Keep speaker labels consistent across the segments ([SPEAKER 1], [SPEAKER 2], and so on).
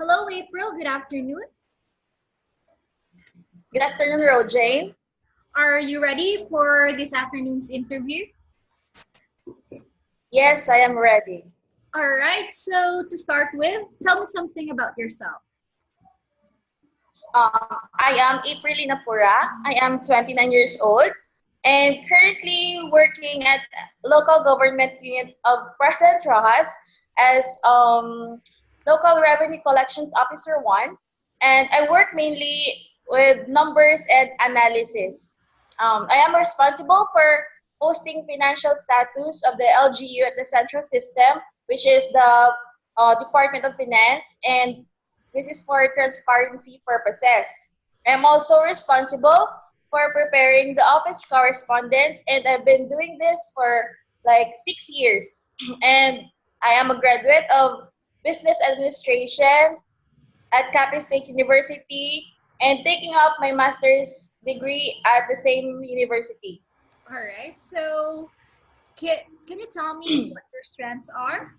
[SPEAKER 1] Hello, April. Good afternoon.
[SPEAKER 2] Good afternoon, Rojane.
[SPEAKER 1] Are you ready for this afternoon's interview?
[SPEAKER 2] Yes, I am ready.
[SPEAKER 1] All right. So to start with, tell me something about yourself.
[SPEAKER 2] I am April Inapura. I am 29 years old and currently working at local government unit of President Rojas as local revenue collections officer 1. And I work mainly with numbers and analysis. I am responsible for posting financial status of the LGU at the central system, which is the Department of Finance, and this is for transparency purposes. I'm also responsible for preparing the office correspondence, and I've been doing this for like 6 years. And I am a graduate of business administration at Capital State University and taking up my master's degree at the same university.
[SPEAKER 1] All right. So can you tell me what your strengths are?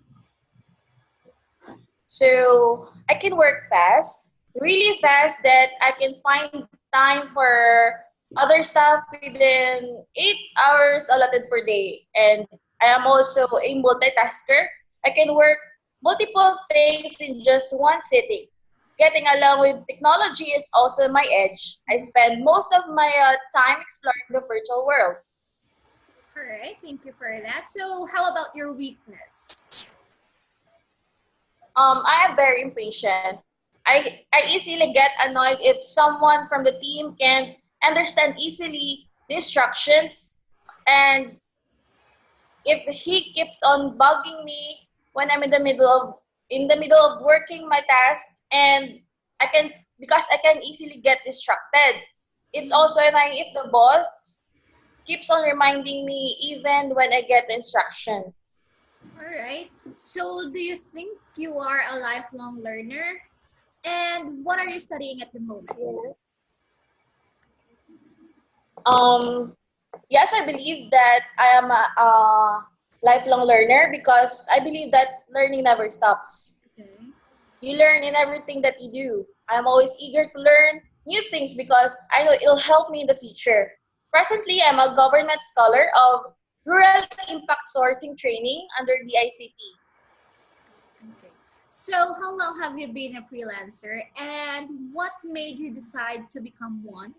[SPEAKER 2] So I can work fast, really fast that I can find time for other stuff within 8 hours allotted per day. And I am also a multitasker. I can work multiple things in just one sitting. Getting along with technology is also my edge. I spend most of my time exploring the virtual world.
[SPEAKER 1] All right. Thank you for that. So how about your weakness?
[SPEAKER 2] I am very impatient. I easily get annoyed if someone from the team can understand easily the instructions, and if he keeps on bugging me when I'm in the middle of working my task, and I can because I can easily get distracted. It's also annoying if the boss keeps on reminding me even when I get the instruction.
[SPEAKER 1] All right. So do you think you are a lifelong learner? And what are you studying at the moment?
[SPEAKER 2] Um, yes, I believe that I am a lifelong learner because I believe that learning never stops.
[SPEAKER 1] Okay.
[SPEAKER 2] You learn in everything that you do. I'm always eager to learn new things because I know it'll help me in the future. Presently, I'm a government scholar of Rural Impact Sourcing Training under the ICT.
[SPEAKER 1] Okay. So how long have you been a freelancer and what made you decide to become one?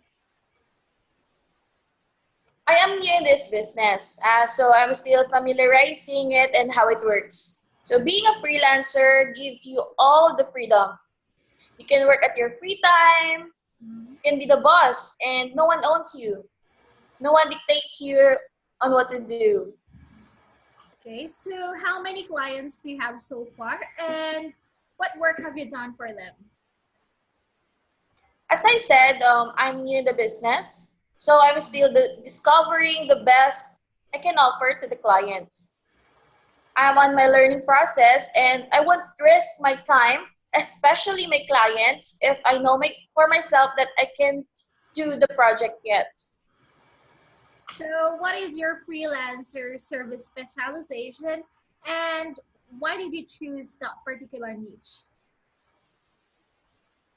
[SPEAKER 2] I am new in this business, so I'm still familiarizing it and how it works. So being a freelancer gives you all the freedom. You can work at your free time,
[SPEAKER 1] Mhm.
[SPEAKER 2] you can be the boss, and no one owns you. No one dictates you on what to do.
[SPEAKER 1] Okay, so how many clients do you have so far and what work have you done for them?
[SPEAKER 2] As I said, I'm new in the business, so I'm still discovering the best I can offer to the clients. I'm on my learning process, and I won't risk my time, especially my clients, if I know for myself that I can't do the project yet.
[SPEAKER 1] So what is your freelancer service specialization and why did you choose that particular niche?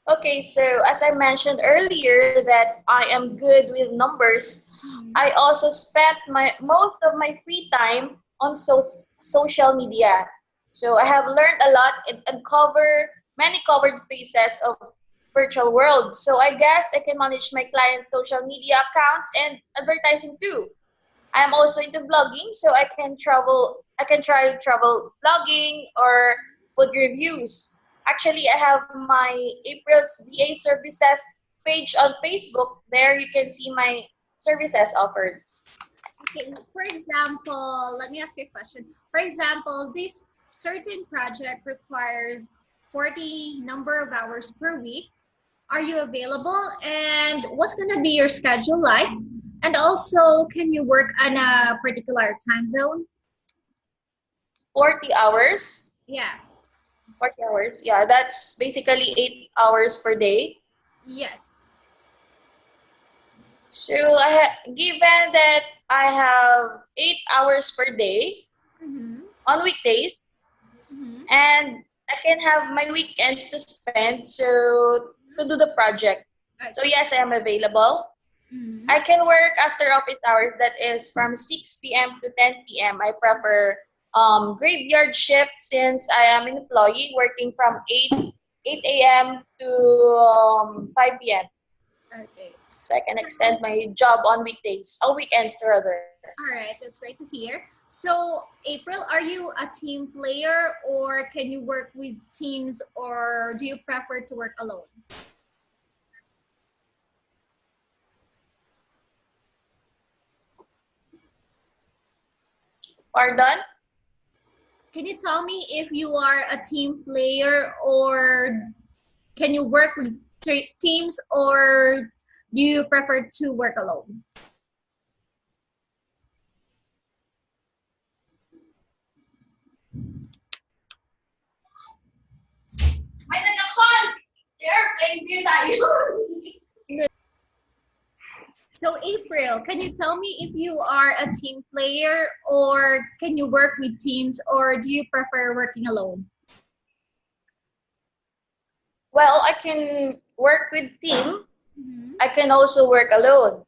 [SPEAKER 2] Okay, so as I mentioned earlier that I am good with numbers,
[SPEAKER 1] Mhm.
[SPEAKER 2] I also spent my most of my free time on social media. So I have learned a lot and uncover many covered faces of virtual world. So I guess I can manage my clients' social media accounts and advertising too. I'm also into vlogging, so I can try travel vlogging or food reviews. Actually, I have my April's VA services page on Facebook. There you can see my services offered.
[SPEAKER 1] Okay, for example, let me ask you a question. For example, this certain project requires 40 number of hours per week. Are you available? And what's going to be your schedule like? And also, can you work on a particular time zone?
[SPEAKER 2] 40 hours.
[SPEAKER 1] Yeah,
[SPEAKER 2] 40 hours. Yeah, that's basically 8 hours per day.
[SPEAKER 1] yes.
[SPEAKER 2] So given that I have 8 hours per day
[SPEAKER 1] Mm-hmm.
[SPEAKER 2] on weekdays,
[SPEAKER 1] Mm-hmm.
[SPEAKER 2] and I can have my weekends to spend to do the project. So yes, I am available.
[SPEAKER 1] Mhm.
[SPEAKER 2] I can work after office hours, that is from 6 p.m. to 10 p.m. I prefer graveyard shift since I am an employee working from 8 a.m. to 5 p.m.
[SPEAKER 1] Okay.
[SPEAKER 2] So I can extend my job on weekdays, or weekends rather.
[SPEAKER 1] All right, that's great to hear. So, April, are you a team player or can you work with teams or do you prefer to work alone?
[SPEAKER 2] Pardon?
[SPEAKER 1] Can you tell me if you are a team player or can you work with teams or do you prefer to work alone?
[SPEAKER 2] May nag-call! Airplane view tayo.
[SPEAKER 1] So, April, can you tell me if you are a team player or can you work with teams or do you prefer working alone?
[SPEAKER 2] Well, I can work with team.
[SPEAKER 1] Mm-hmm.
[SPEAKER 2] I can also work alone.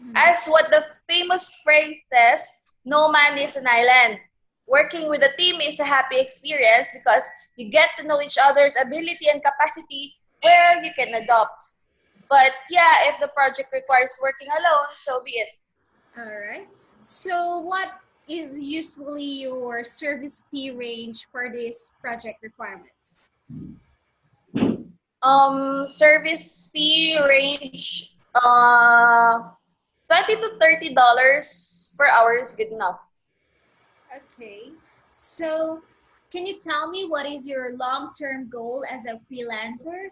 [SPEAKER 1] Mm-hmm.
[SPEAKER 2] As what the famous phrase says, no man is an island. Working with a team is a happy experience because you get to know each other's ability and capacity where you can adopt. But yeah, if the project requires working alone, so be it.
[SPEAKER 1] All right. So, what is usually your service fee range for this project requirement?
[SPEAKER 2] Service fee range 20 to $30 per hour is good enough.
[SPEAKER 1] Okay. So, can you tell me what is your long-term goal as a freelancer?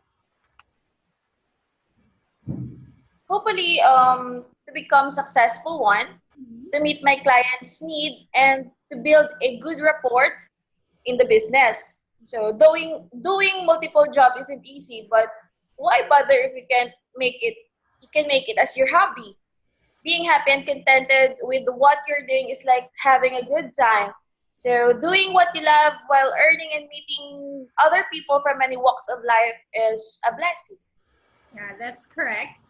[SPEAKER 2] Hopefully, to become successful one, to meet my client's need, and to build a good rapport in the business. So doing multiple job isn't easy, but why bother if you can make it as your hobby. Being happy and contented with what you're doing is like having a good time. So doing what you love while earning and meeting other people from many walks of life is a blessing.
[SPEAKER 1] Yeah, that's correct.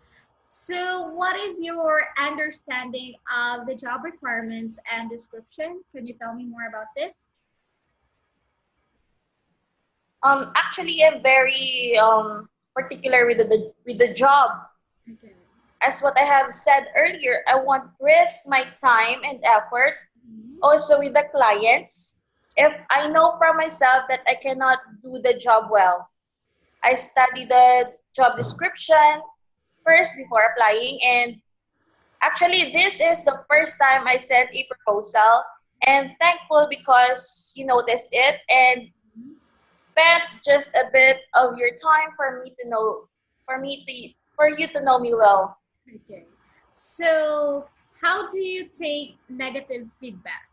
[SPEAKER 1] So, what is your understanding of the job requirements and description? Can you tell me more about this?
[SPEAKER 2] Actually, I'm very particular with the job.
[SPEAKER 1] Okay.
[SPEAKER 2] As what I have said earlier, I want risk my time and effort
[SPEAKER 1] Mhm.
[SPEAKER 2] also with the clients. If I know from myself that I cannot do the job well, I study the job description first before applying. And actually, this is the first time I sent a proposal, and thankful because you noticed it and spent just a bit of your time for me to know, for you to know me well.
[SPEAKER 1] Okay. So, how do you take negative feedback?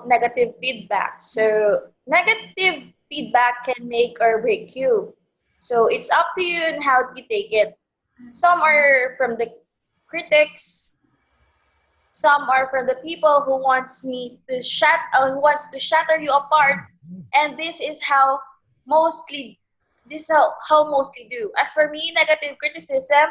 [SPEAKER 2] Negative feedback. So negative feedback can make or break you. So it's up to you and how you take it. Some are from the critics, some are from the people who wants to shatter you apart, and mostly this is how mostly do. As for me, negative criticism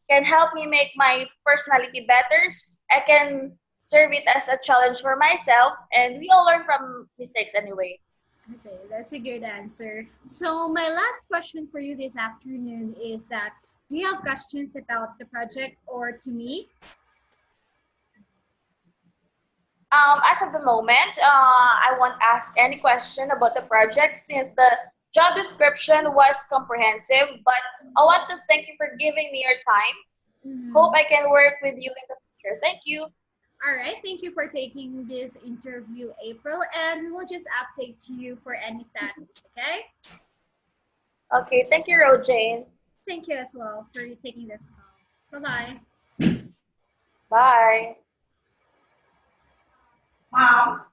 [SPEAKER 2] can help me make my personality better. I can serve it as a challenge for myself, and we all learn from mistakes anyway.
[SPEAKER 1] Okay, that's a good answer. So, my last question for you this afternoon is that do you have questions about the project or to me?
[SPEAKER 2] As of the moment, I won't ask any question about the project since the job description was comprehensive, but I want to thank you for giving me your time. Hope
[SPEAKER 1] Mhm.
[SPEAKER 2] I can work with you in the future. Thank you.
[SPEAKER 1] All right, thank you for taking this interview, April, and we'll just update you for any status, okay?
[SPEAKER 2] Okay, thank you, Rojane.
[SPEAKER 1] Thank you as well for taking this call. Bye bye.
[SPEAKER 2] Bye. Mom.